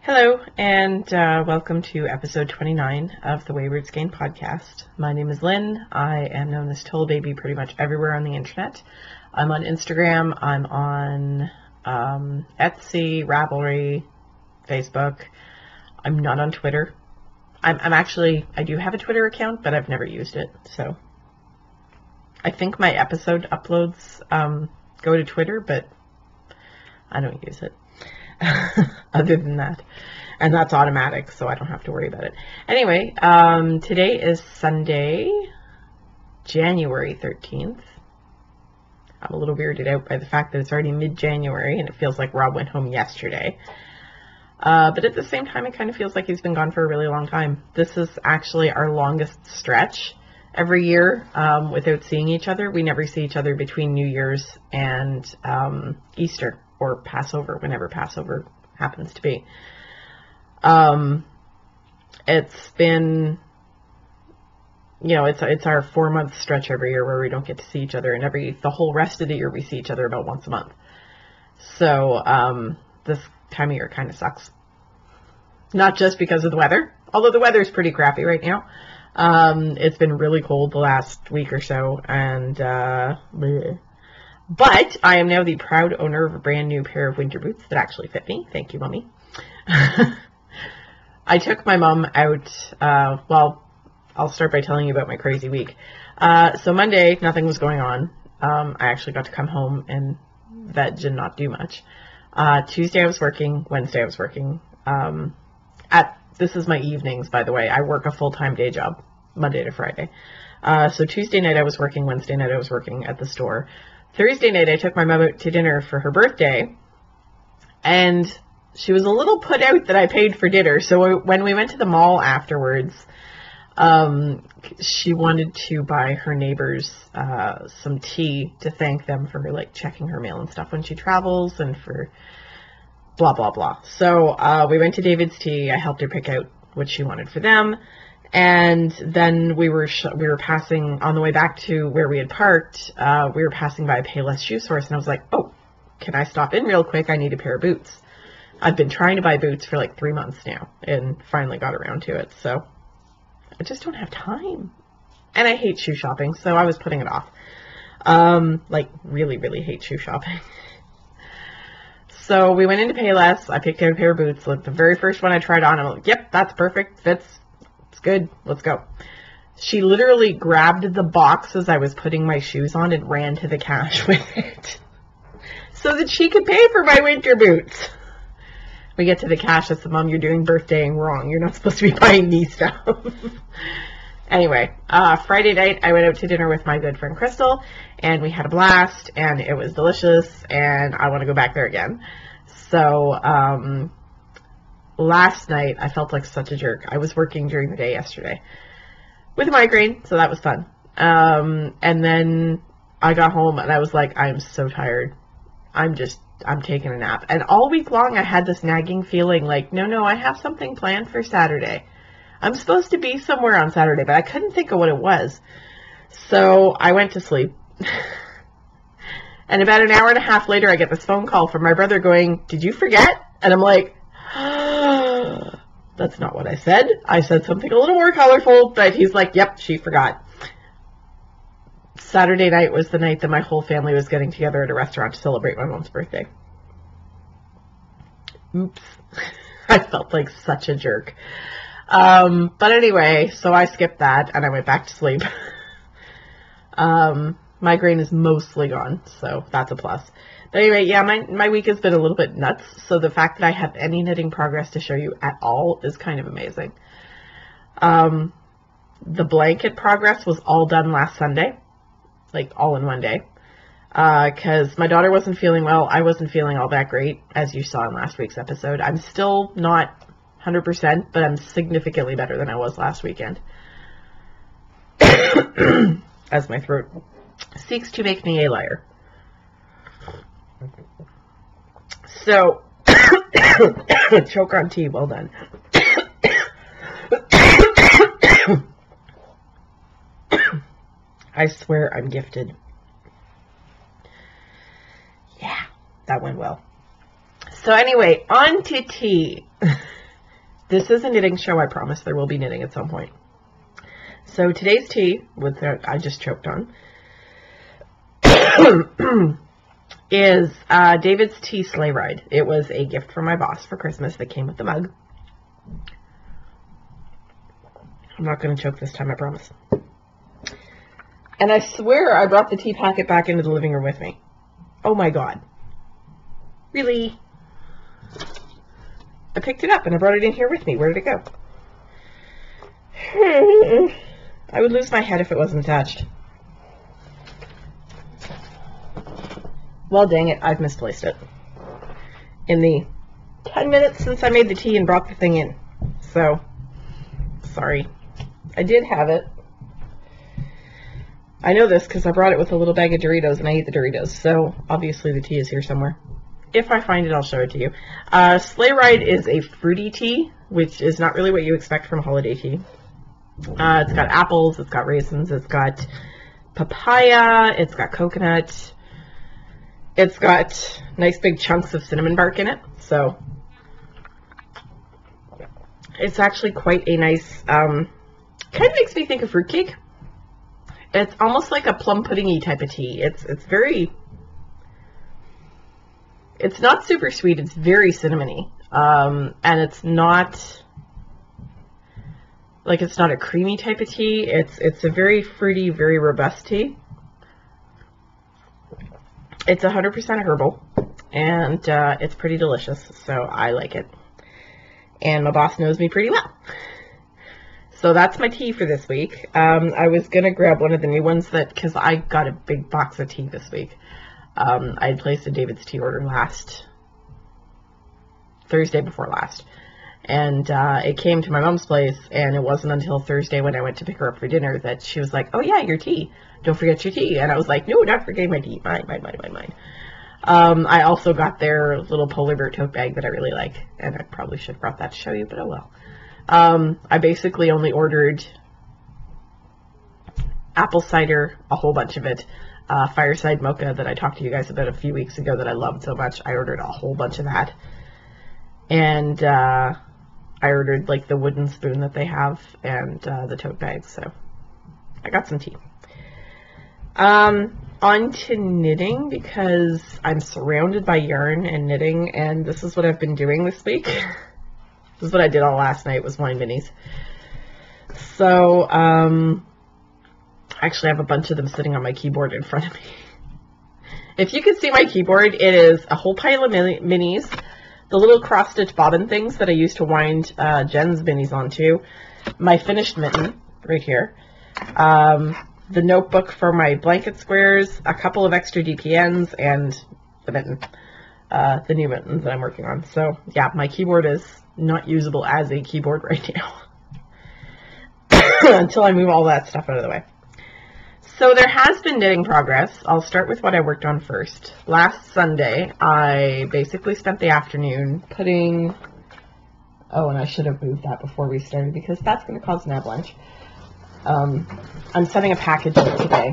Hello, and welcome to episode 29 of the Wayward Skein podcast. My name is Lynn. I am known as Toll Baby pretty much everywhere on the internet. I'm on Instagram. I'm on Etsy, Ravelry, Facebook. I'm not on Twitter. I do have a Twitter account, but I've never used it. So I think my episode uploads go to Twitter, but I don't use it. Other than that, and that's automatic, so I don't have to worry about it. Anyway, today is Sunday, January 13th. I'm a little weirded out by the fact that it's already mid-January and it feels like Rob went home yesterday. But at the same time, it kind of feels like he's been gone for a really long time. This is actually our longest stretch every year without seeing each other. We never see each other between New Year's and Easter. Or Passover, whenever Passover happens to be. It's been, it's our 4-month stretch every year where we don't get to see each other, and the whole rest of the year we see each other about once a month. So this time of year kind of sucks. Not just because of the weather, although the weather's pretty crappy right now. It's been really cold the last week or so, and bleh. But I am now the proud owner of a brand new pair of winter boots that actually fit me. Thank you, Mommy. I took my mom out, I'll start by telling you about my crazy week. So Monday, nothing was going on. I actually got to come home and veg and not do much. Tuesday I was working, Wednesday I was working. This is my evenings, by the way. I work a full-time day job, Monday to Friday. So Tuesday night I was working, Wednesday night I was working at the store. Thursday night, I took my mom out to dinner for her birthday, and she was a little put out that I paid for dinner. So when we went to the mall afterwards, she wanted to buy her neighbors some tea to thank them for checking her mail and stuff when she travels and for blah, blah, blah. So we went to David's Tea. I helped her pick out what she wanted for them. And then we were passing on the way back to where we had parked. We were passing by a Payless shoe source, and I was like, "Oh, can I stop in real quick? I need a pair of boots." I've been trying to buy boots for 3 months now, and finally got around to it. So I just don't have time, and I hate shoe shopping, so I was putting it off. Really, really hate shoe shopping. So we went into Payless. I picked out a pair of boots. The very first one I tried on, I'm like, "Yep, that's perfect. Fits. Good, let's go." She literally grabbed the box as I was putting my shoes on and ran to the cash with it so that she could pay for my winter boots. We get to the cash. I said, "Mom, you're doing birthdaying wrong. You're not supposed to be buying me stuff." Anyway, Friday night I went out to dinner with my good friend Crystal, and we had a blast, and it was delicious, and I want to go back there again. So last night, I felt like such a jerk. I was working during the day yesterday with a migraine, so that was fun. And then I got home and I was like, I'm so tired. I'm taking a nap. And all week long, I had this nagging feeling no, I have something planned for Saturday. I'm supposed to be somewhere on Saturday, but I couldn't think of what it was. So I went to sleep. And about an hour and a half later, I get this phone call from my brother going, "Did you forget?" And I'm like, that's not what I said. I said something a little more colorful, but he's like, "Yep, she forgot." Saturday night was the night that my whole family was getting together at a restaurant to celebrate my mom's birthday. Oops. I felt like such a jerk. But anyway, so I skipped that and I went back to sleep. Migraine is mostly gone, so that's a plus. But anyway, yeah, my week has been a little bit nuts, so the fact that I have any knitting progress to show you at all is kind of amazing. The blanket progress was all done last Sunday, all in one day, because my daughter wasn't feeling well. I wasn't feeling all that great, as you saw in last week's episode. I'm still not 100%, but I'm significantly better than I was last weekend. As my throat seeks to make me a liar. So, choke on tea, well done. I swear I'm gifted. Yeah, that went well. So anyway, on to tea. This is a knitting show, I promise. There will be knitting at some point. So today's tea, with I just choked on, is David's Tea Sleigh Ride. It was a gift from my boss for Christmas that came with the mug. I'm not going to choke this time, I promise. And I swear I brought the tea packet back into the living room with me. Oh my god. Really? I picked it up and I brought it in here with me. Where did it go? I would lose my head if it wasn't attached. Well, dang it, I've misplaced it. In the 10 minutes since I made the tea and brought the thing in. So, sorry. I did have it. I know this because I brought it with a little bag of Doritos and I ate the Doritos. So, obviously the tea is here somewhere. If I find it, I'll show it to you. Sleigh Ride is a fruity tea, which is not really what you expect from holiday tea. It's got apples, it's got raisins, it's got papaya, it's got coconut, it's got nice big chunks of cinnamon bark in it. So, it's actually quite a nice, kind of makes me think of fruitcake. It's almost like a plum pudding-y type of tea. It's very... It's not super sweet, it's very cinnamony. And it's not... Like, it's not a creamy type of tea. It's a very fruity, very robust tea. It's 100% herbal. And it's pretty delicious, so I like it. And my boss knows me pretty well. So that's my tea for this week. I was going to grab one of the new ones because I got a big box of tea this week. I had placed a David's Tea order Thursday before last. And it came to my mom's place, and it wasn't until Thursday when I went to pick her up for dinner that she was like, oh yeah, your tea. Don't forget your tea. And I was like, no, not forgetting my tea. Mine. I also got their little polar bear tote bag that I really like, and I probably should have brought that to show you, but oh well. I basically only ordered apple cider, a whole bunch of it, fireside mocha that I talked to you guys about a few weeks ago that I loved so much. I ordered a whole bunch of that. And I ordered like the wooden spoon that they have and the tote bag, so I got some tea. On to knitting, because I'm surrounded by yarn and knitting, and this is what I've been doing this week. This is what I did all last night, was wind minis. So, actually I have a bunch of them sitting on my keyboard in front of me. If you can see my keyboard, it is a whole pile of minis, the little cross-stitch bobbin things that I used to wind Jen's minis onto, my finished mitten, right here, the notebook for my blanket squares, a couple of extra DPNs, and the mitten, the new mittens that I'm working on. So, yeah, my keyboard is not usable as a keyboard right now. Until I move all that stuff out of the way. So there has been knitting progress. I'll start with what I worked on first. Last Sunday, I basically spent the afternoon putting... Oh, and I should have moved that before we started because that's going to cause an avalanche. I'm sending a package out today.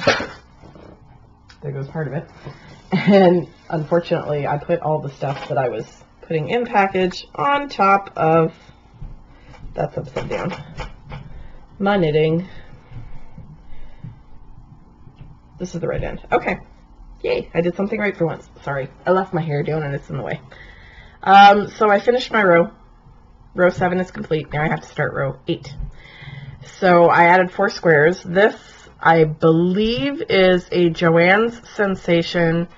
There goes part of it. And unfortunately, I put all the stuff that I was putting in package on top of... That's upside down. My knitting. This is the right end. Okay. Yay, I did something right for once. Sorry, I left my hair down and it's in the way. So I finished my row. Row 7 is complete. Now I have to start row 8. So I added 4 squares. This, I believe, is a Joanne's Sensation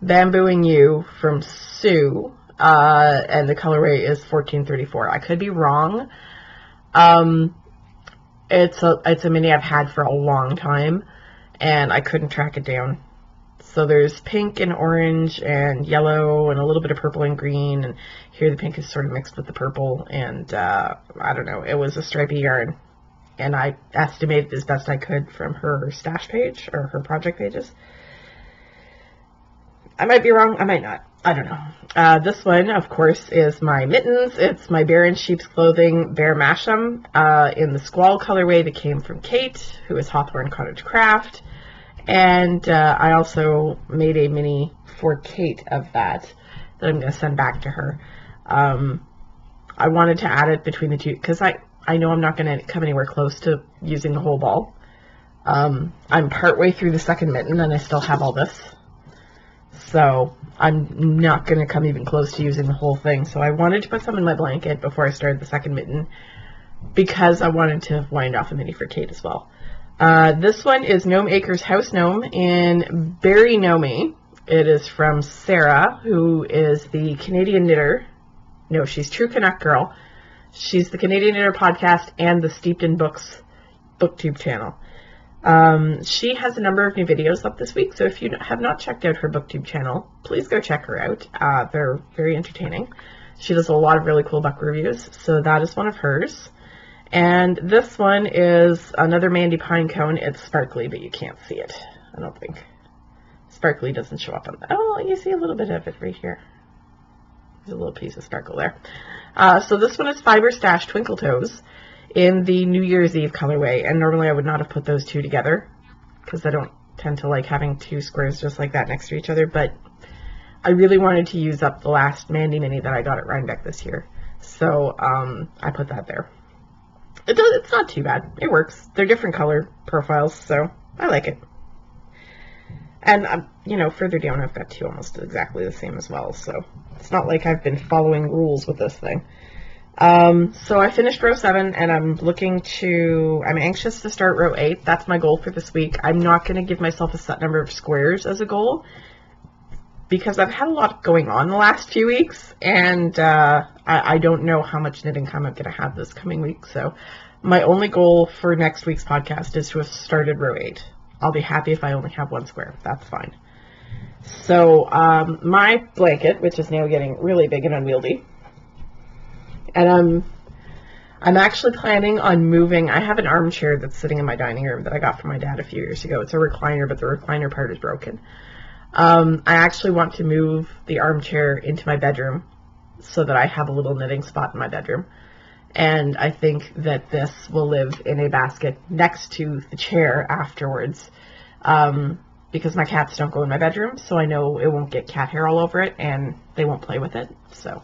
Bambooing You from Sue. And the colorway is 1434. I could be wrong. It's a mini I've had for a long time, and I couldn't track it down. So there's pink and orange and yellow and a little bit of purple and green, and here the pink is sort of mixed with the purple, and I don't know, it was a stripy yarn, and I estimated as best I could from her stash page, or her project pages. I might be wrong, I might not. I don't know. This one, of course, is my mittens. It's my Bear in Sheep's Clothing Bear Masham in the Squall colorway that came from Kate, who is Hawthorne Cottage Craft. And I also made a mini for Kate of that I'm going to send back to her. I wanted to add it between the two because I know I'm not going to come anywhere close to using the whole ball. I'm partway through the second mitten and I still have all this. So I'm not going to come even close to using the whole thing. So I wanted to put some in my blanket before I started the second mitten because I wanted to wind off a mini for Kate as well. This one is Gnome Acres House Gnome in Berry Gnome. It is from Sarah, who is the Canadian Knitter. No, she's True Canuck Girl. She's the Canadian Knitter podcast and the Steeped in Books booktube channel. She has a number of new videos up this week, so if you have not checked out her booktube channel, please go check her out. They're very entertaining. She does a lot of really cool book reviews, so that is one of hers. And this one is another Mandy Pinecone. It's sparkly, but you can't see it, I don't think. Sparkly doesn't show up on that. Oh, you see a little bit of it right here. There's a little piece of sparkle there. So this one is Fiber Stash Twinkle Toes in the New Year's Eve colorway. And normally I would not have put those two together because I don't tend to like having two squares just like that next to each other. But I really wanted to use up the last Mandy Mini that I got at Rhinebeck this year. So I put that there. It's not too bad. It works. They're different color profiles, so I like it. And, you know, further down I've got two almost exactly the same as well, so it's not like I've been following rules with this thing. So I finished row 7, and I'm anxious to start row 8. That's my goal for this week. I'm not going to give myself a set number of squares as a goal, because I've had a lot going on the last few weeks, and I don't know how much knitting time I'm going to have this coming week, so my only goal for next week's podcast is to have started row 8. I'll be happy if I only have one square. That's fine. So my blanket, which is now getting really big and unwieldy, and I'm actually planning on moving. I have an armchair that's sitting in my dining room that I got from my dad a few years ago. It's a recliner, but the recliner part is broken. I actually want to move the armchair into my bedroom so that I have a little knitting spot in my bedroom. And I think that this will live in a basket next to the chair afterwards, because my cats don't go in my bedroom, so I know it won't get cat hair all over it, and they won't play with it. So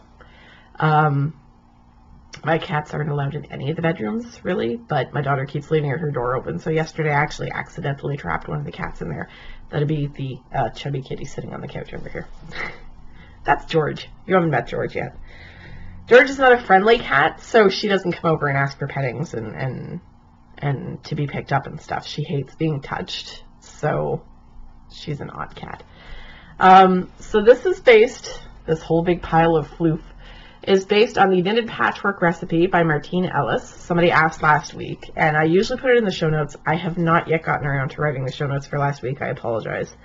my cats aren't allowed in any of the bedrooms, really, but my daughter keeps leaving her door open. So yesterday I actually accidentally trapped one of the cats in there. That'd be the chubby kitty sitting on the couch over here. That's George. You haven't met George yet. George is not a friendly cat, so she doesn't come over and ask for pettings and to be picked up and stuff. She hates being touched, so she's an odd cat. So this whole big pile of floof is based on the Knitted Patchwork Recipe by Martine Ellis. Somebody asked last week, and I usually put it in the show notes. I have not yet gotten around to writing the show notes for last week. I apologize.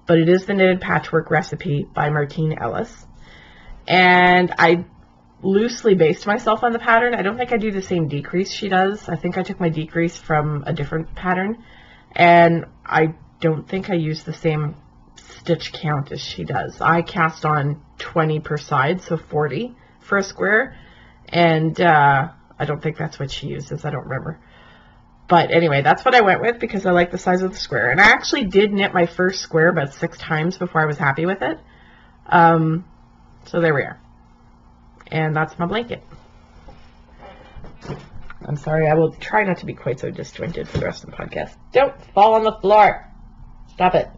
But it is the Knitted Patchwork Recipe by Martine Ellis. And I loosely based myself on the pattern. I don't think I do the same decrease she does. I think I took my decrease from a different pattern. And I don't think I use the same stitch count as she does. I cast on 20 per side, so 40 for a square. And I don't think that's what she uses. I don't remember. But anyway, that's what I went with because I like the size of the square. And I actually did knit my first square about 6 times before I was happy with it. So there we are. And that's my blanket. I'm sorry, I will try not to be quite so disjointed for the rest of the podcast. Don't fall on the floor. Stop it.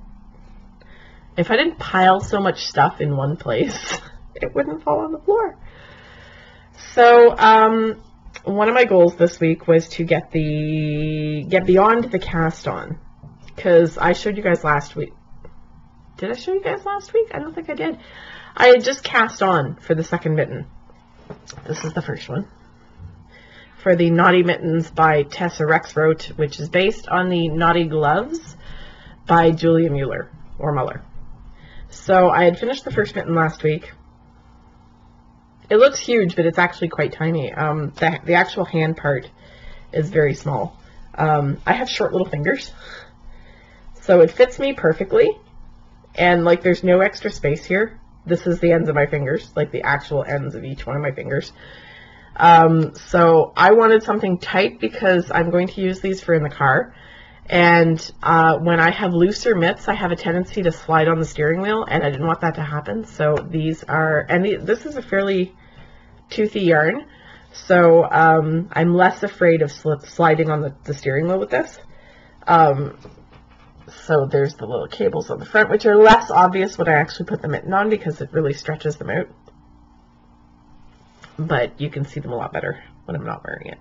If I didn't pile so much stuff in one place, it wouldn't fall on the floor. So, one of my goals this week was to get beyond the cast on. Because I showed you guys last week. Did I show you guys last week? I don't think I did. I had just cast on for the second mitten. This is the first one. For the Naughty Mittens by Tessa Rexroth, which is based on the Naughty Gloves by Julia Mueller, or Muller. So I had finished the first mitten last week. It looks huge, but it's actually quite tiny. The actual hand part is very small. I have short little fingers, so it fits me perfectly. And like, there's no extra space here. This is the ends of my fingers, like the actual ends of each one of my fingers. So I wanted something tight because I'm going to use these for in the car. And when I have looser mitts, I have a tendency to slide on the steering wheel, and I didn't want that to happen. So these are, and this is a fairly toothy yarn. So I'm less afraid of sliding on the steering wheel with this. So there's the little cables on the front, which are less obvious when I actually put the mitten on because it really stretches them out. But you can see them a lot better when I'm not wearing it.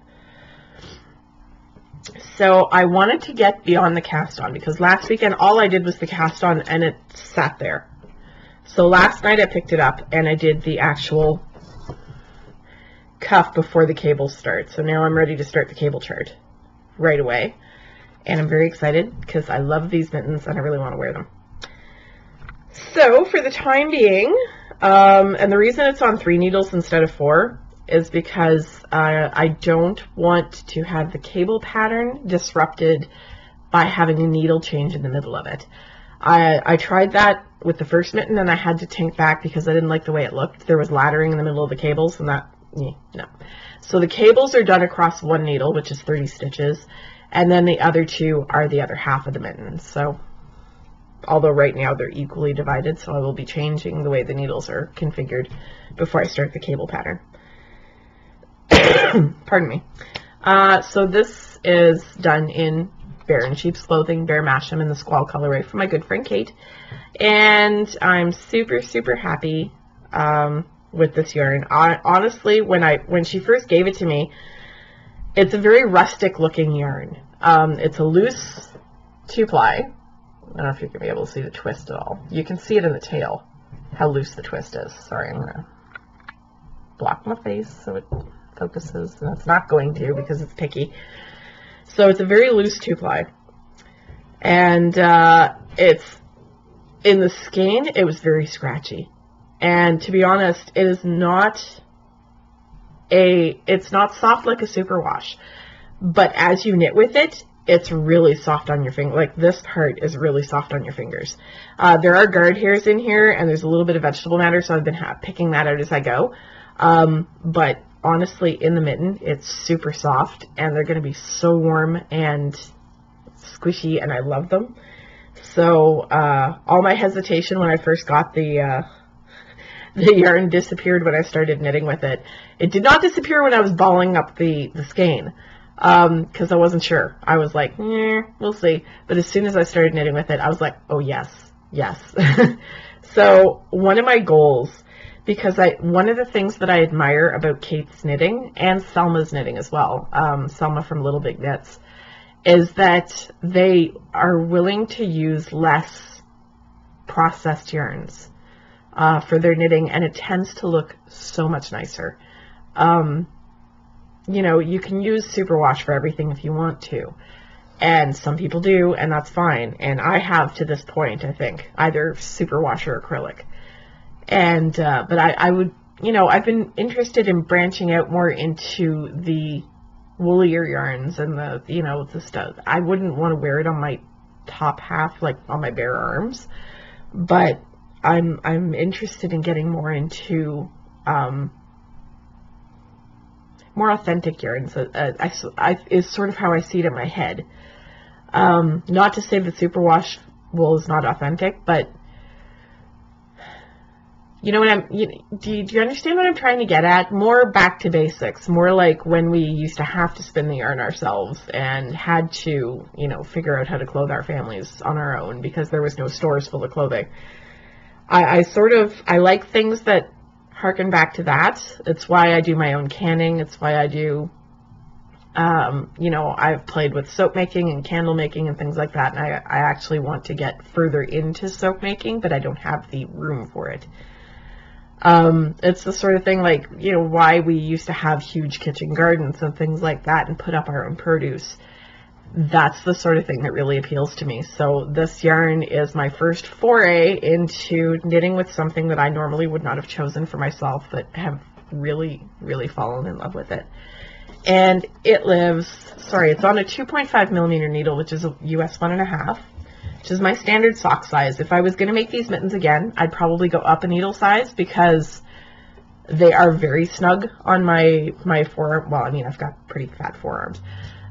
So I wanted to get beyond the cast on because last weekend all I did was the cast on and it sat there. So last night I picked it up and I did the actual cuff before the cables start. So now I'm ready to start the cable chart right away. And I'm very excited because I love these mittens and I really want to wear them. So for the time being, and the reason it's on 3 needles instead of 4 is because I don't want to have the cable pattern disrupted by having a needle change in the middle of it. I tried that with the first mitten and I had to tank back because I didn't like the way it looked. There was laddering in the middle of the cables and that, no. So the cables are done across 1 needle, which is 30 stitches, and then the other 2 are the other half of the mitten. So although right now they're equally divided, so I will be changing the way the needles are configured before I start the cable pattern. Pardon me. So this is done in Bear in Sheep's Clothing, Bear Masham in the Squall colorway from my good friend Kate. And I'm super, super happy with this yarn. Honestly, when she first gave it to me, it's a very rustic looking yarn. It's a loose 2-ply. I don't know if you're going to be able to see the twist at all. You can see it in the tail, how loose the twist is. Sorry, I'm going to block my face so it focuses, and it's not going to because it's picky. So it's a very loose 2-ply. And it's, in the skein, it was very scratchy. And to be honest, it is not it's not soft like a superwash. But as you knit with it, it's really soft on your finger. Like this part is really soft on your fingers. There are guard hairs in here, and there's a little bit of vegetable matter, so I've been picking that out as I go. But honestly, in the mitten, it's super soft, and they're going to be so warm and squishy, and I love them. So all my hesitation when I first got the yarn disappeared when I started knitting with it. It did not disappear when I was balling up the skein, because I wasn't sure. I was like, we'll see. But as soon as I started knitting with it, I was like, oh yes, yes. So one of my goals, because one of the things that I admire about Kate's knitting and Selma's knitting as well, Selma from Little Big Knits, is that they are willing to use less processed yarns for their knitting, and it tends to look so much nicer. You know, you can use superwash for everything if you want to, and some people do, and that's fine. And I have to this point, I think, either superwash or acrylic. And but I would, you know, I've been interested in branching out more into the woolier yarns and the, you know, the stuff. I wouldn't want to wear it on my top half, like on my bare arms, but I'm interested in getting more into more authentic yarns. Is sort of how I see it in my head. Not to say that superwash wool is not authentic, but you know what do you understand what I'm trying to get at? More back to basics, more like when we used to have to spin the yarn ourselves and had to, you know, figure out how to clothe our families on our own because there was no stores full of clothing. I like things that harken back to that. It's why I do my own canning. It's why I do, you know, I've played with soap making and candle making and things like that. And I actually want to get further into soap making, but I don't have the room for it. It's the sort of thing like, you know, why we used to have huge kitchen gardens and things like that and put up our own produce. That's the sort of thing that really appeals to me. So this yarn is my first foray into knitting with something that I normally would not have chosen for myself, but have really, really fallen in love with it. And it lives, it's on a 2.5 millimeter needle, which is a US 1.5, which is my standard sock size. If I was going to make these mittens again, I'd probably go up a needle size because they are very snug on my forearm. Well, I mean, I've got pretty fat forearms.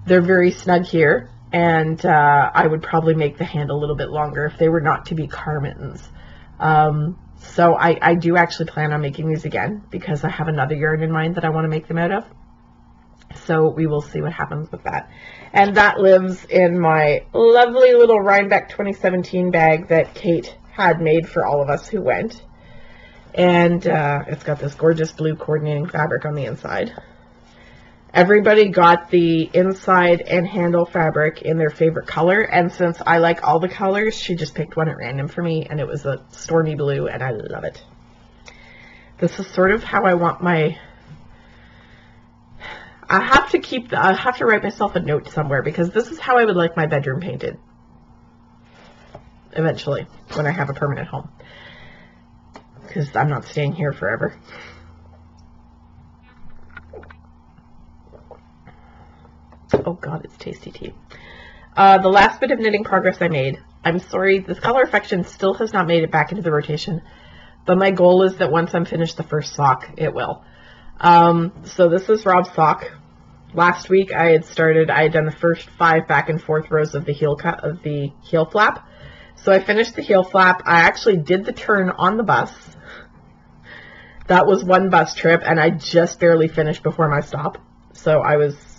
They're very snug here, and I would probably make the hand a little bit longer if they were not to be car mittens. So I do actually plan on making these again because I have another yarn in mind that I want to make them out of. So we will see what happens with that. And that lives in my lovely little Rhinebeck 2017 bag that Kate had made for all of us who went. And it's got this gorgeous blue coordinating fabric on the inside. Everybody got the inside and handle fabric in their favorite color, and since I like all the colors, she just picked one at random for me, and it was a stormy blue, and I love it. This is sort of how I want my... I have to write myself a note somewhere, because this is how I would like my bedroom painted. Eventually, when I have a permanent home. Because I'm not staying here forever. Oh god, it's tasty tea. The last bit of knitting progress I made. I'm sorry, this Color Affection still has not made it back into the rotation. But my goal is that once I'm finished the first sock, it will. So this is Rob's sock. Last week I had done the first 5 back and forth rows of the heel flap. So I finished the heel flap. I actually did the turn on the bus. That was one bus trip, and I just barely finished before my stop. So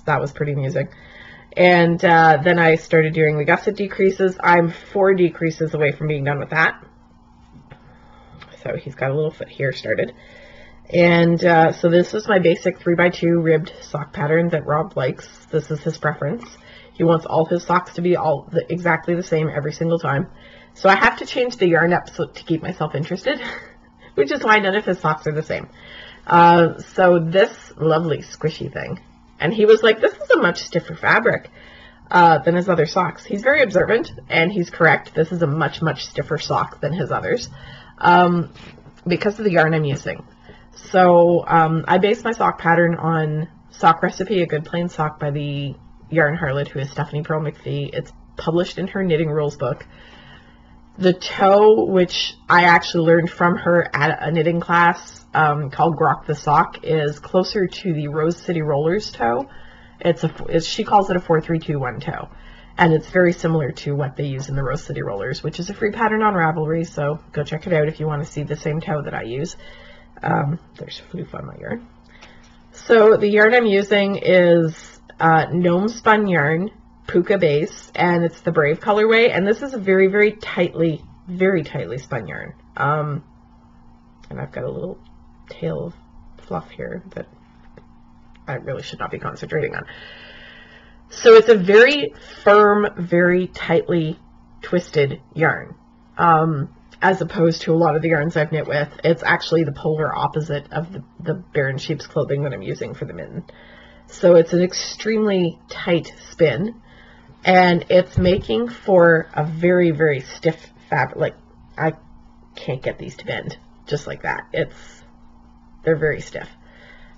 that was pretty amusing. And then I started doing the gusset decreases. I'm 4 decreases away from being done with that. So he's got a little foot here started. And so this is my basic 3x2 ribbed sock pattern that Rob likes. This is his preference. He wants all his socks to be exactly the same every single time. So I have to change the yarn up to keep myself interested, which is why none of his socks are the same. So this lovely squishy thing. And he was like, this is a much stiffer fabric than his other socks. He's very observant, and he's correct. This is a much, much stiffer sock than his others because of the yarn I'm using. So I based my sock pattern on Sock Recipe, A Good Plain Sock by the yarn harlot, who is Stephanie Pearl McPhee. It's published in her knitting rules book. The toe, which I actually learned from her at a knitting class called Grok the Sock, is closer to the Rose City Rollers toe. She calls it a 4-3-2-1 toe. And it's very similar to what they use in the Rose City Rollers, which is a free pattern on Ravelry, so go check it out if you want to see the same toe that I use. There's floof on my yarn. So the yarn I'm using is Gnome Spun yarn, Puka base, and it's the Brave colorway, and this is a very, very tightly spun yarn. And I've got a little tail of fluff here that I really should not be concentrating on. So it's a very firm, very tightly twisted yarn. As opposed to a lot of the yarns I've knit with, it's actually the polar opposite of the Bear in Sheep's clothing that I'm using for the mitten. So it's an extremely tight spin, and it's making for a very, very stiff fabric. Like, I can't get these to bend just like that. They're very stiff.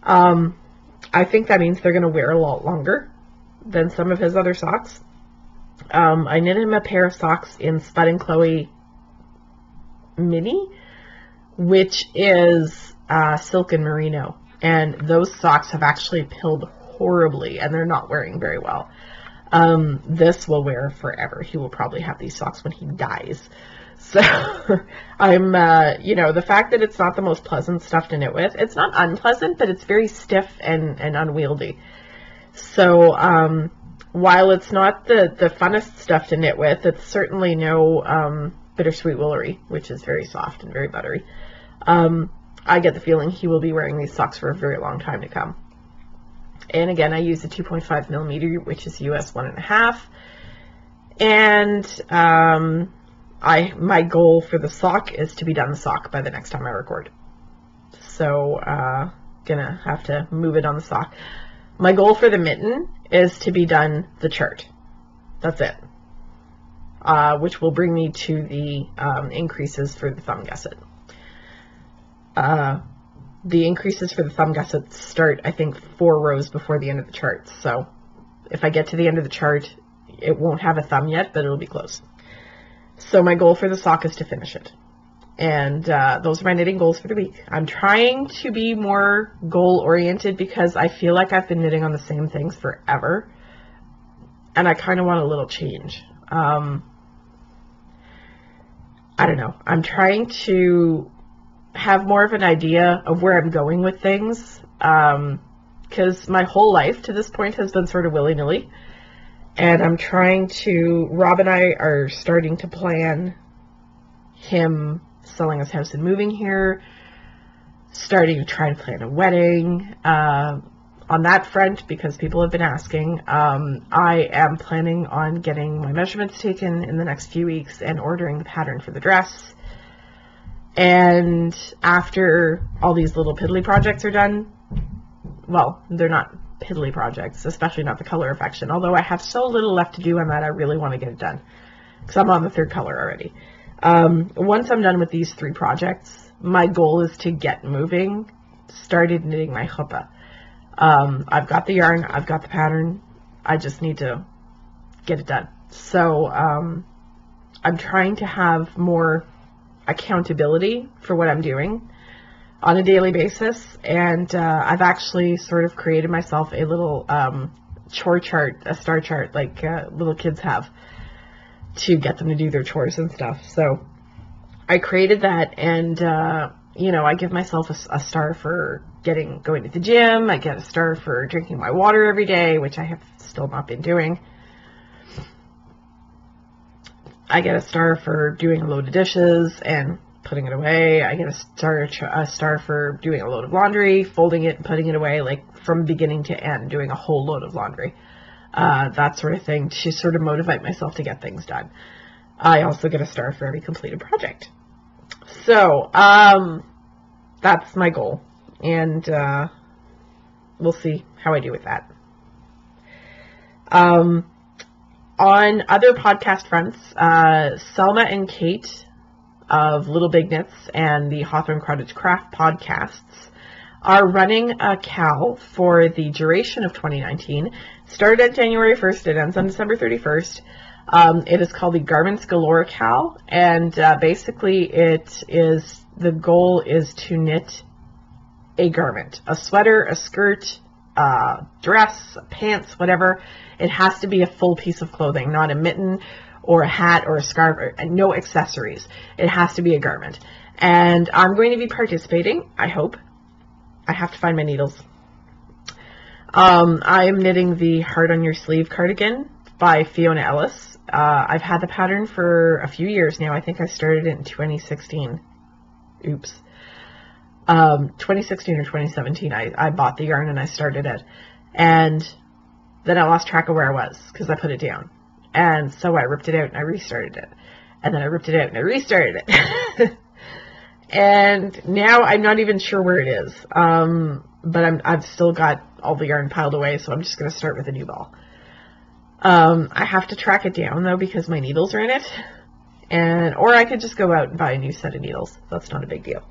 I think that means they're going to wear a lot longer than some of his other socks. I knit him a pair of socks in Spud and Chloe Mini, which is silk and merino, and those socks have actually pilled horribly, and they're not wearing very well. This will wear forever. He will probably have these socks when he dies. So I'm, the fact that it's not the most pleasant stuff to knit with, it's not unpleasant, but it's very stiff and unwieldy. So while it's not the funnest stuff to knit with, it's certainly no bittersweet woolery, which is very soft and very buttery. I get the feeling he will be wearing these socks for a very long time to come. And again, I use a 2.5 millimeter, which is US 1.5. And my goal for the sock is to be done the sock by the next time I record. So gonna have to move it on the sock. My goal for the mitten is to be done the chart. That's it. Which will bring me to the increases for the thumb gusset. The increases for the thumb gusset start, I think, 4 rows before the end of the chart. So if I get to the end of the chart, it won't have a thumb yet, but it'll be close. So my goal for the sock is to finish it. And those are my knitting goals for the week. I'm trying to be more goal-oriented because I feel like I've been knitting on the same things forever. And I kind of want a little change. I don't know. I'm trying to have more of an idea of where I'm going with things, because my whole life to this point has been sort of willy-nilly, and I'm trying to, Rob and I are starting to plan him selling his house and moving here, starting to try to plan a wedding. On that front, because people have been asking, I am planning on getting my measurements taken in the next few weeks and ordering the pattern for the dress. And after all these little piddly projects are done, well, they're not piddly projects, especially not the color affection, although I have so little left to do on that, I really want to get it done, because I'm on the 3rd color already. Once I'm done with these 3 projects, my goal is to get moving, started knitting my chuppah. I've got the yarn, I've got the pattern, I just need to get it done. So I'm trying to have more accountability for what I'm doing on a daily basis, and I've actually sort of created myself a little chore chart, a star chart, like little kids have, to get them to do their chores and stuff. So I created that, and you know, I give myself a star for going to the gym. I get a star for drinking my water every day, which I have still not been doing. I get a star for doing a load of dishes and putting it away. I get a star for doing a load of laundry, folding it and putting it away, like from beginning to end, doing a whole load of laundry. That sort of thing, to sort of motivate myself to get things done. I also get a star for every completed project. So, that's my goal, and we'll see how I do with that. On other podcast fronts, Selma and Kate of Little Big Knits and the Hawthorne Cottage Craft podcasts are running a CAL for the duration of 2019. It started on January 1st, it ends on December 31st. It is called the Garments Galore CAL, and basically the goal is to knit a garment, a sweater, a skirt, a dress, pants, whatever. It has to be a full piece of clothing, not a mitten or a hat or a scarf, or no accessories. It has to be a garment. And I'm going to be participating, I hope. I have to find my needles. I am knitting the Heart on Your Sleeve cardigan by Fiona Ellis. I've had the pattern for a few years now. I think I started it in 2016. Oops. 2016 or 2017, I bought the yarn and I started it. And then I lost track of where I was because I put it down. And so I ripped it out and I restarted it. And then I ripped it out and I restarted it. And now I'm not even sure where it is. But I've still got all the yarn piled away, so I'm just going to start with a new ball. I have to track it down, though, because my needles are in it. Or I could just go out and buy a new set of needles. That's not a big deal.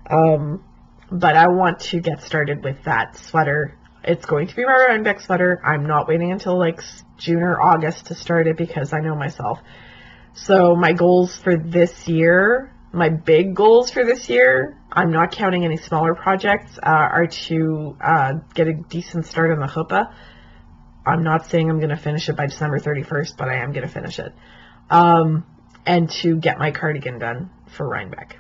But I want to get started with that sweater. It's going to be my Rhinebeck sweater. I'm not waiting until like June or August to start it because I know myself. So my goals for this year, my big goals for this year, I'm not counting any smaller projects, are to get a decent start on the chuppah. I'm not saying I'm going to finish it by December 31st, but I am going to finish it. And to get my cardigan done for Rhinebeck.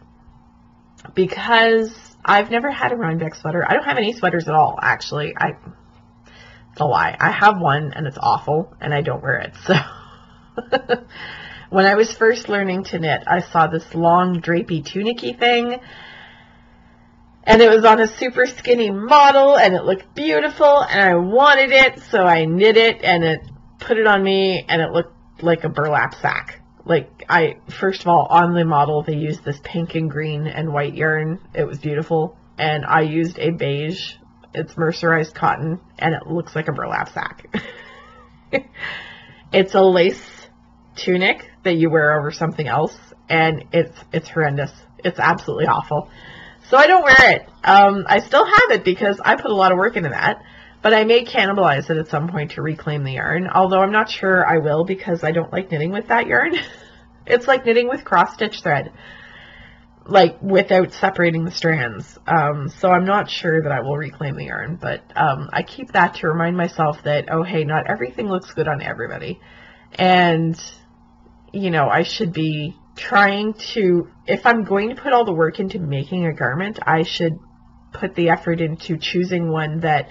Because I've never had a Rhinebeck sweater. I don't have any sweaters at all, actually. It's a lie. I have one, and it's awful, and I don't wear it. So when I was first learning to knit, I saw this long, drapey, tunicky thing, and it was on a super skinny model, and it looked beautiful, and I wanted it, so I knit it, and it put it on me, and it looked like a burlap sack. Like, first of all, on the model, they used this pink and green and white yarn. It was beautiful. And I used a beige. It's mercerized cotton, and it looks like a burlap sack. It's a lace tunic that you wear over something else, and it's horrendous. It's absolutely awful. So I don't wear it. I still have it because I put a lot of work into that. But I may cannibalize it at some point to reclaim the yarn, although I'm not sure I will because I don't like knitting with that yarn. It's like knitting with cross-stitch thread, like without separating the strands. So I'm not sure that I will reclaim the yarn, but I keep that to remind myself that, oh, hey, not everything looks good on everybody. And, you know, I should be trying to, if I'm going to put all the work into making a garment, I should put the effort into choosing one that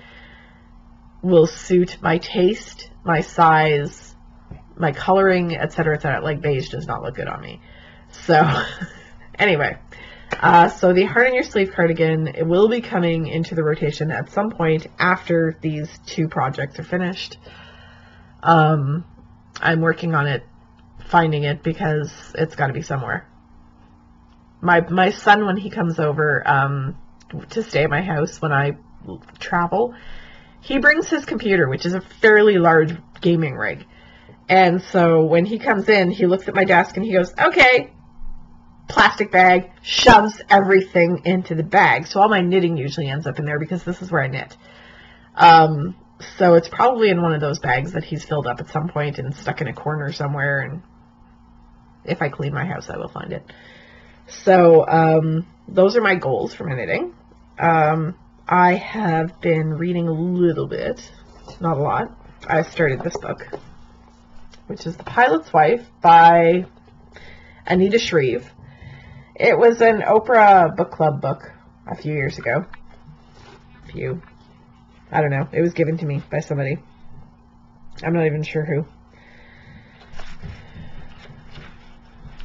will suit my taste, my size, my coloring, etc., etc. Like beige does not look good on me. So, anyway, so the Heart on Your Sleeve cardigan, it will be coming into the rotation at some point after these 2 projects are finished. I'm working on it, finding it, because it's got to be somewhere. My son, when he comes over to stay at my house when I travel, he brings his computer, which is a fairly large gaming rig. And so when he comes in, he looks at my desk and he goes, okay, plastic bag, shoves everything into the bag. So all my knitting usually ends up in there because this is where I knit. So it's probably in one of those bags that he's filled up at some point and stuck in a corner somewhere. And if I clean my house, I will find it. So those are my goals for my knitting. I have been reading a little bit, not a lot. I started this book, which is The Pilot's Wife by Anita Shreve. It was an Oprah book club book a few years ago. I don't know. It was given to me by somebody. I'm not even sure who.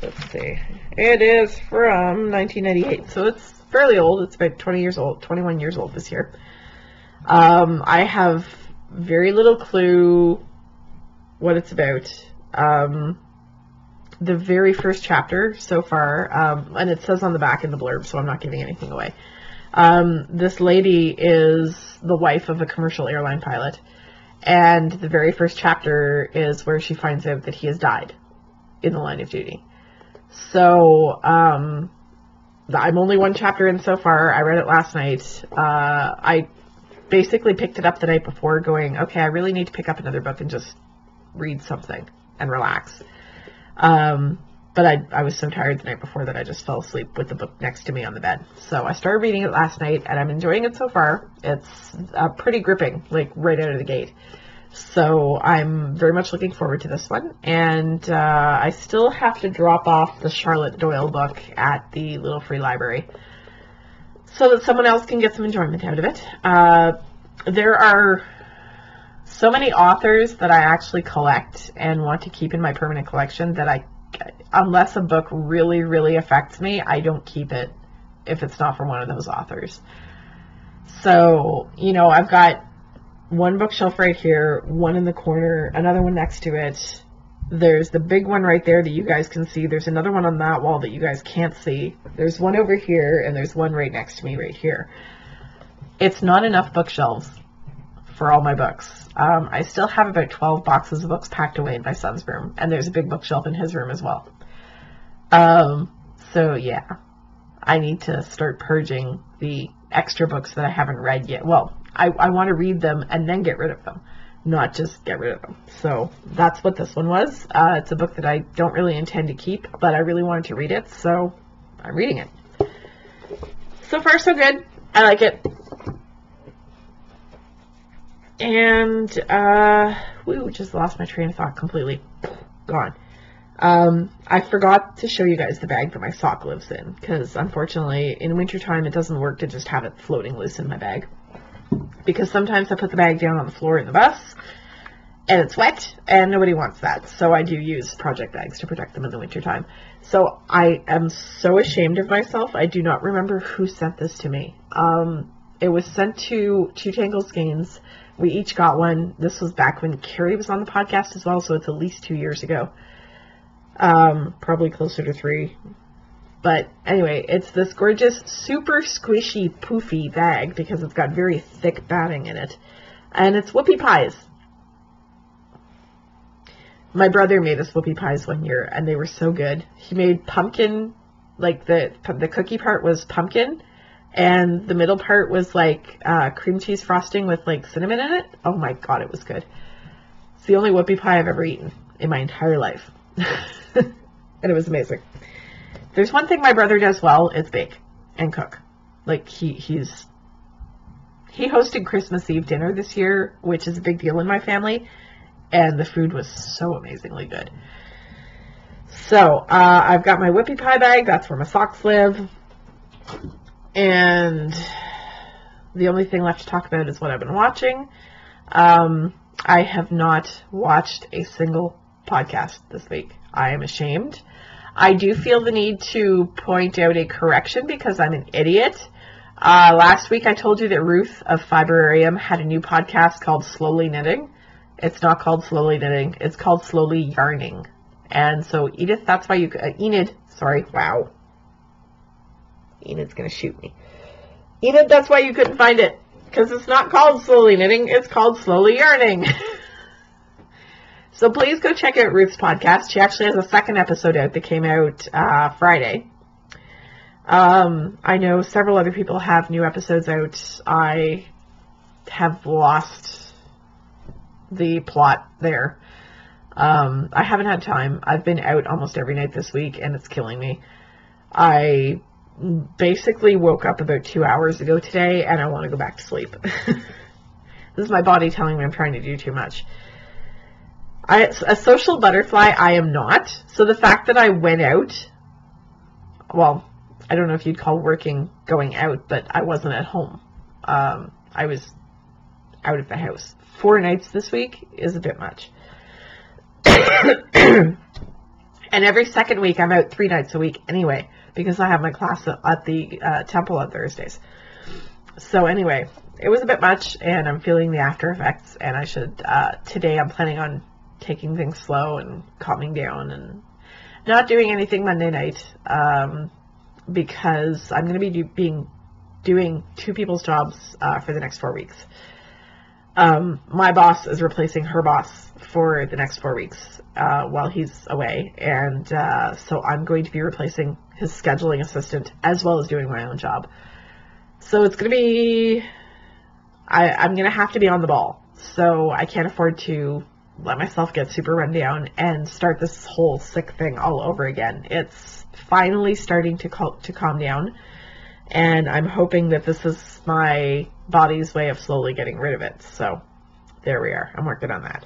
Let's see. It is from 1998, so it's fairly old. It's about 20 years old, 21 years old this year. I have very little clue what it's about. The very first chapter so far, and it says on the back in the blurb, so I'm not giving anything away. This lady is the wife of a commercial airline pilot, and the very first chapter is where she finds out that he has died in the line of duty. So, I'm only 1 chapter in so far. I read it last night. I basically picked it up the night before going, okay, I really need to pick up another book and just read something and relax. But I was so tired the night before that I just fell asleep with the book next to me on the bed. So I started reading it last night, and I'm enjoying it so far. It's pretty gripping, like right out of the gate. So I'm very much looking forward to this one. And I still have to drop off the Charlotte Doyle book at the Little Free Library so that someone else can get some enjoyment out of it. There are so many authors that I actually collect and want to keep in my permanent collection that unless a book really, really affects me, I don't keep it if it's not from one of those authors. So, I've got one bookshelf right here, one in the corner, another one next to it. There's the big one right there that you guys can see. There's another one on that wall that you guys can't see. There's one over here, and there's one right next to me right here. It's not enough bookshelves for all my books. I still have about 12 boxes of books packed away in my son's room, and there's a big bookshelf in his room as well. So yeah, I need to start purging the extra books that I haven't read yet. Well, I want to read them and then get rid of them, not just get rid of them. So that's what this one was. It's a book that I don't really intend to keep, but I really wanted to read it, so I'm reading it. So far, so good. I like it. And, just lost my train of thought completely. Gone. I forgot to show you guys the bag that my sock lives in, because unfortunately, in wintertime, it doesn't work to just have it floating loose in my bag. Because sometimes I put the bag down on the floor in the bus, and it's wet, and nobody wants that. So I do use project bags to protect them in the wintertime. So I am so ashamed of myself. I do not remember who sent this to me. It was sent to Two Tangled Skeins. We each got one. This was back when Carrie was on the podcast as well, so it's at least 2 years ago. Probably closer to 3. But anyway, it's this gorgeous, super squishy, poofy bag because it's got very thick batting in it. And it's whoopie pies. My brother made us whoopie pies one year, and they were so good. He made pumpkin, like the cookie part was pumpkin, and the middle part was like cream cheese frosting with like cinnamon in it. Oh my god, it was good. It's the only whoopie pie I've ever eaten in my entire life. And it was amazing. There's one thing my brother does well, it's bake and cook. Like he hosted Christmas Eve dinner this year, which is a big deal in my family, and the food was so amazingly good. So, I've got my Whippy Pie bag. That's where my socks live. And the only thing left to talk about is what I've been watching. I have not watched a single podcast this week. I am ashamed. I do feel the need to point out a correction because I'm an idiot. Last week I told you that Ruth of Fibrarium had a new podcast called Slowly Knitting. It's not called Slowly Knitting. It's called Slowly Yarning. And so Edith, that's why you... Enid, sorry, wow. Enid's going to shoot me. Enid, that's why you couldn't find it. Because it's not called Slowly Knitting. It's called Slowly Yarning. So please go check out Ruth's podcast. She actually has a second episode out that came out Friday. I know several other people have new episodes out. I have lost the plot there. I haven't had time. I've been out almost every night this week, and it's killing me. I basically woke up about 2 hours ago today, and I want to go back to sleep. This is my body telling me I'm trying to do too much. A social butterfly, I am not. So the fact that I went out, well, I don't know if you'd call working going out, but I wasn't at home. I was out of the house. 4 nights this week is a bit much. And every second week I'm out 3 nights a week anyway, because I have my class at the temple on Thursdays. So anyway, it was a bit much, and I'm feeling the after effects, and I should, today I'm planning on taking things slow and calming down and not doing anything Monday night, because I'm going to be doing 2 people's jobs for the next 4 weeks. My boss is replacing her boss for the next 4 weeks while he's away, and so I'm going to be replacing his scheduling assistant as well as doing my own job. So it's going to be, I'm going to have to be on the ball, so I can't afford to let myself get super run down and start this whole sick thing all over again. It's finally starting to calm down, and I'm hoping that this is my body's way of slowly getting rid of it. So there we are. I'm working on that.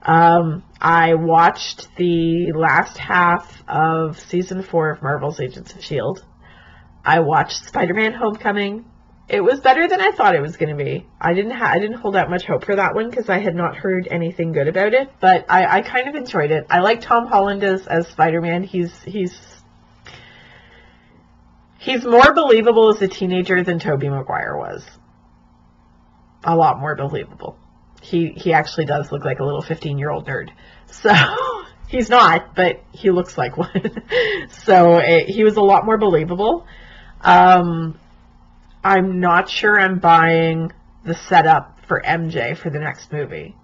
I watched the last half of season 4 of Marvel's Agents of S.H.I.E.L.D. I watched Spider-Man Homecoming. It was better than I thought it was going to be. I didn't hold out much hope for that one because I had not heard anything good about it, but I kind of enjoyed it. I like Tom Holland as Spider-Man. He's more believable as a teenager than Tobey Maguire was. A lot more believable. He actually does look like a little 15-year-old nerd. So he's not, but he looks like one. So he was a lot more believable. I'm not sure I'm buying the setup for MJ for the next movie.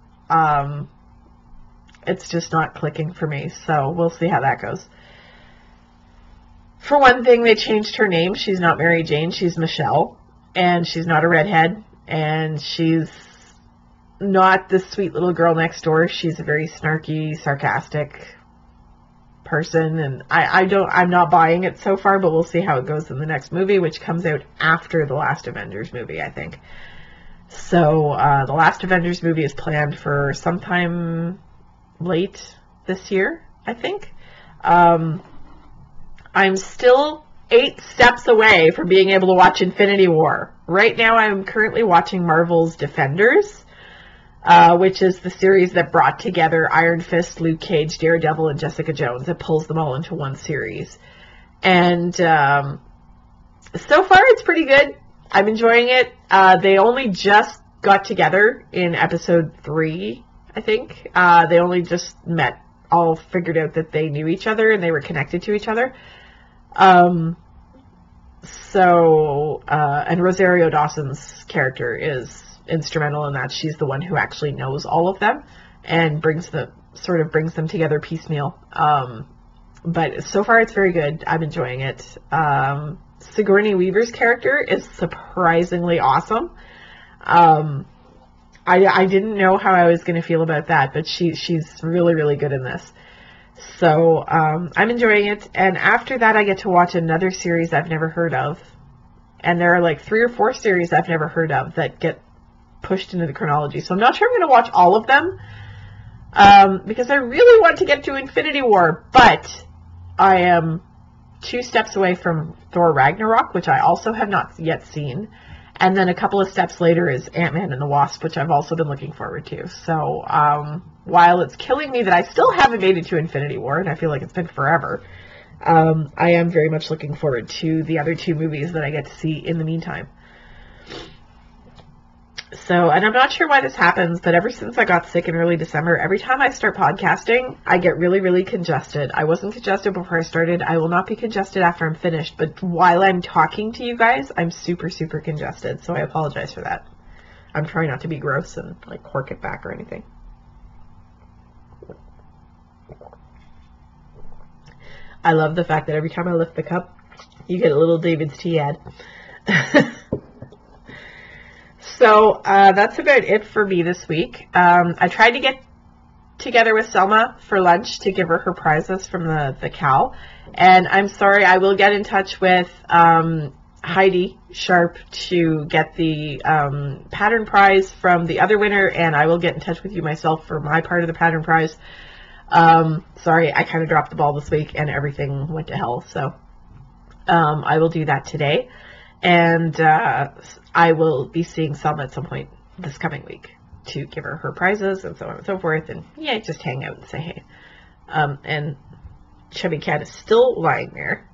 It's just not clicking for me, so we'll see how that goes. For one thing, they changed her name. She's not Mary Jane, she's Michelle, and she's not a redhead, and she's not the sweet little girl next door. She's a very snarky, sarcastic person, and I'm not buying it so far, but we'll see how it goes in the next movie, which comes out after the last Avengers movie, I think. So the last Avengers movie is planned for sometime late this year, I think. I'm still 8 steps away from being able to watch Infinity War. Right now I'm currently watching Marvel's Defenders, which is the series that brought together Iron Fist, Luke Cage, Daredevil, and Jessica Jones. It pulls them all into one series. And so far it's pretty good. I'm enjoying it. They only just got together in episode 3, I think. They only just met, all figured out that they knew each other and they were connected to each other. And Rosario Dawson's character is instrumental in that. She's the one who actually knows all of them and brings them together piecemeal. But so far it's very good. I'm enjoying it. Sigourney Weaver's character is surprisingly awesome. I didn't know how I was going to feel about that, but she's really, really good in this. So I'm enjoying it. And after that, I get to watch another series I've never heard of. And there are like 3 or 4 series I've never heard of that get pushed into the chronology. So I'm not sure I'm going to watch all of them. because I really want to get to Infinity War, but I am 2 steps away from Thor Ragnarok, which I also have not yet seen. And then a couple of steps later is Ant-Man and the Wasp, which I've also been looking forward to. So while it's killing me that I still haven't made it to Infinity War, and I feel like it's been forever, I am very much looking forward to the other 2 movies that I get to see in the meantime. So, and I'm not sure why this happens, but ever since I got sick in early December, every time I start podcasting, I get really, really congested. I wasn't congested before I started. I will not be congested after I'm finished, but while I'm talking to you guys, I'm super, super congested, so I apologize for that. I'm trying not to be gross and, like, cork it back or anything. I love the fact that every time I lift the cup, you get a little David's tea ad. So that's about it for me this week. I tried to get together with Selma for lunch to give her her prizes from the cow. And I'm sorry, I will get in touch with Heidi Sharp to get the pattern prize from the other winner, and I will get in touch with you myself for my part of the pattern prize. Sorry, I kind of dropped the ball this week and everything went to hell. So I will do that today. And I will be seeing Selma at some point this coming week to give her her prizes and so on and so forth. And yeah, just hang out and say hey. And Chubby Cat is still lying there.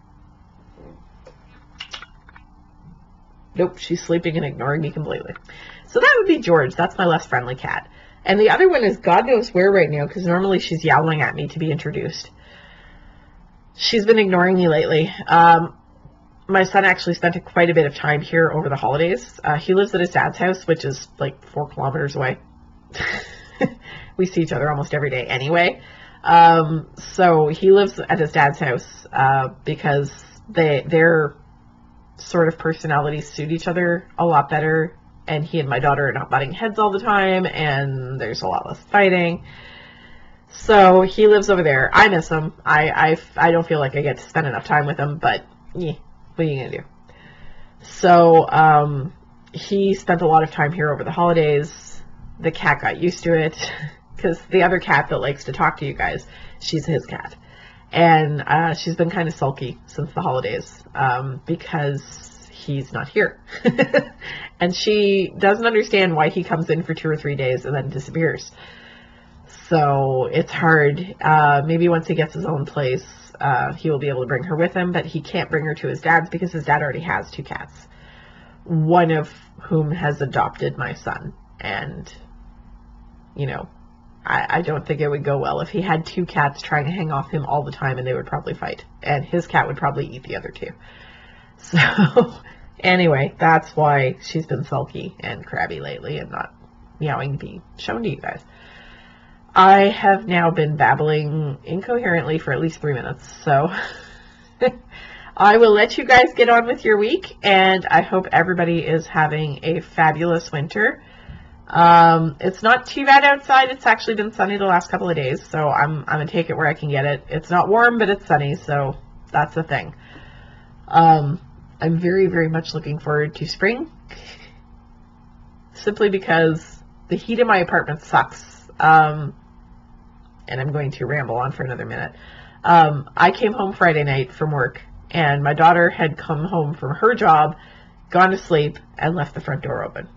Nope, she's sleeping and ignoring me completely. So that would be George. That's my less friendly cat. And the other one is God knows where right now, because normally she's yowling at me to be introduced. She's been ignoring me lately. My son actually spent quite a bit of time here over the holidays. He lives at his dad's house, which is like 4 kilometers away. We see each other almost every day anyway. So he lives at his dad's house because their sort of personalities suit each other a lot better. And he and my daughter are not butting heads all the time, and there's a lot less fighting. So he lives over there. I miss him. I don't feel like I get to spend enough time with him, but yeah. What are you going to do? So, he spent a lot of time here over the holidays. The cat got used to it, because the other cat that likes to talk to you guys, she's his cat. And she's been kind of sulky since the holidays, because he's not here. And she doesn't understand why he comes in for 2 or 3 days and then disappears. So, it's hard. Maybe once he gets his own place, he will be able to bring her with him, but he can't bring her to his dad's because his dad already has 2 cats, one of whom has adopted my son. And, you know, I don't think it would go well if he had 2 cats trying to hang off him all the time, and they would probably fight. And his cat would probably eat the other 2. So, anyway, that's why she's been sulky and crabby lately and not meowing to be shown to you guys. I have now been babbling incoherently for at least 3 minutes, so I will let you guys get on with your week, and I hope everybody is having a fabulous winter. It's not too bad outside. It's actually been sunny the last couple of days, so I'm going to take it where I can get it. It's not warm, but it's sunny, so that's the thing. I'm very, very much looking forward to spring, simply because the heat in my apartment sucks. And I'm going to ramble on for another minute. I came home Friday night from work, and my daughter had come home from her job, gone to sleep, and left the front door open.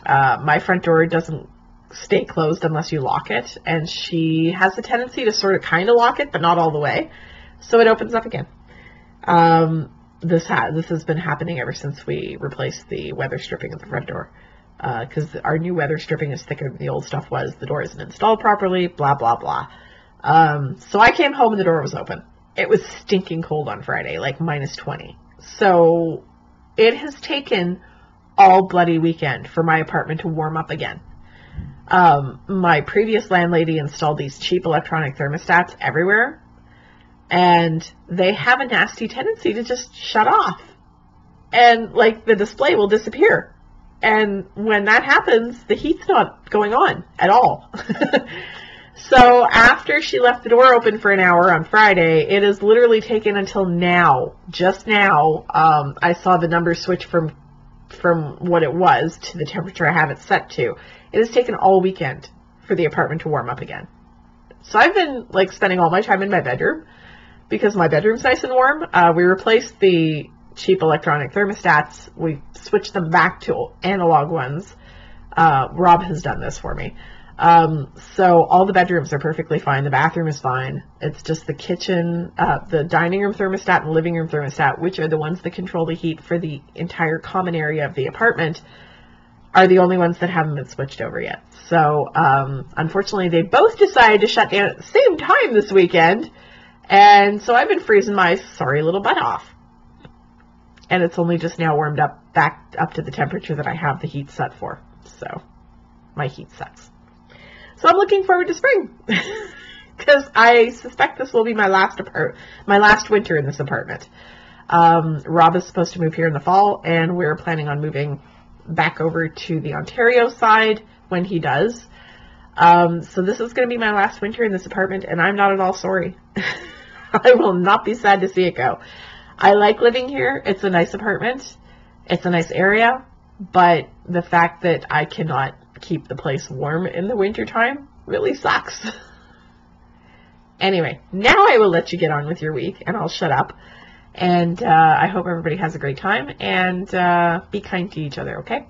My front door doesn't stay closed unless you lock it, and she has a tendency to sort of kind of lock it, but not all the way. So it opens up again. This has been happening ever since we replaced the weather stripping of the front door. Because our new weather stripping is thicker than the old stuff was. The door isn't installed properly, blah, blah, blah. So I came home and the door was open. It was stinking cold on Friday, like minus 20. So it has taken all bloody weekend for my apartment to warm up again. My previous landlady installed these cheap electronic thermostats everywhere, and they have a nasty tendency to just shut off. And, like, the display will disappear. And when that happens, the heat's not going on at all. So after she left the door open for an hour on Friday, it has literally taken until now, just now, I saw the number switch from what it was to the temperature I have it set to. It has taken all weekend for the apartment to warm up again. So I've been like spending all my time in my bedroom because my bedroom's nice and warm. We replaced the cheap electronic thermostats. We switched them back to analog ones. Rob has done this for me. So all the bedrooms are perfectly fine. The bathroom is fine. It's just the kitchen, the dining room thermostat and living room thermostat, which are the ones that control the heat for the entire common area of the apartment, are the only ones that haven't been switched over yet. So, unfortunately, they both decided to shut down at the same time this weekend. And so I've been freezing my sorry little butt off. And it's only just now warmed up back up to the temperature that I have the heat set for. So, my heat sucks. So I'm looking forward to spring. Because I suspect this will be my last winter in this apartment. Rob is supposed to move here in the fall, and we're planning on moving back over to the Ontario side when he does. So this is going to be my last winter in this apartment, and I'm not at all sorry. I will not be sad to see it go. I like living here. It's a nice apartment. It's a nice area, but the fact that I cannot keep the place warm in the wintertime really sucks. Anyway, now I will let you get on with your week, and I'll shut up. And I hope everybody has a great time, and be kind to each other, okay?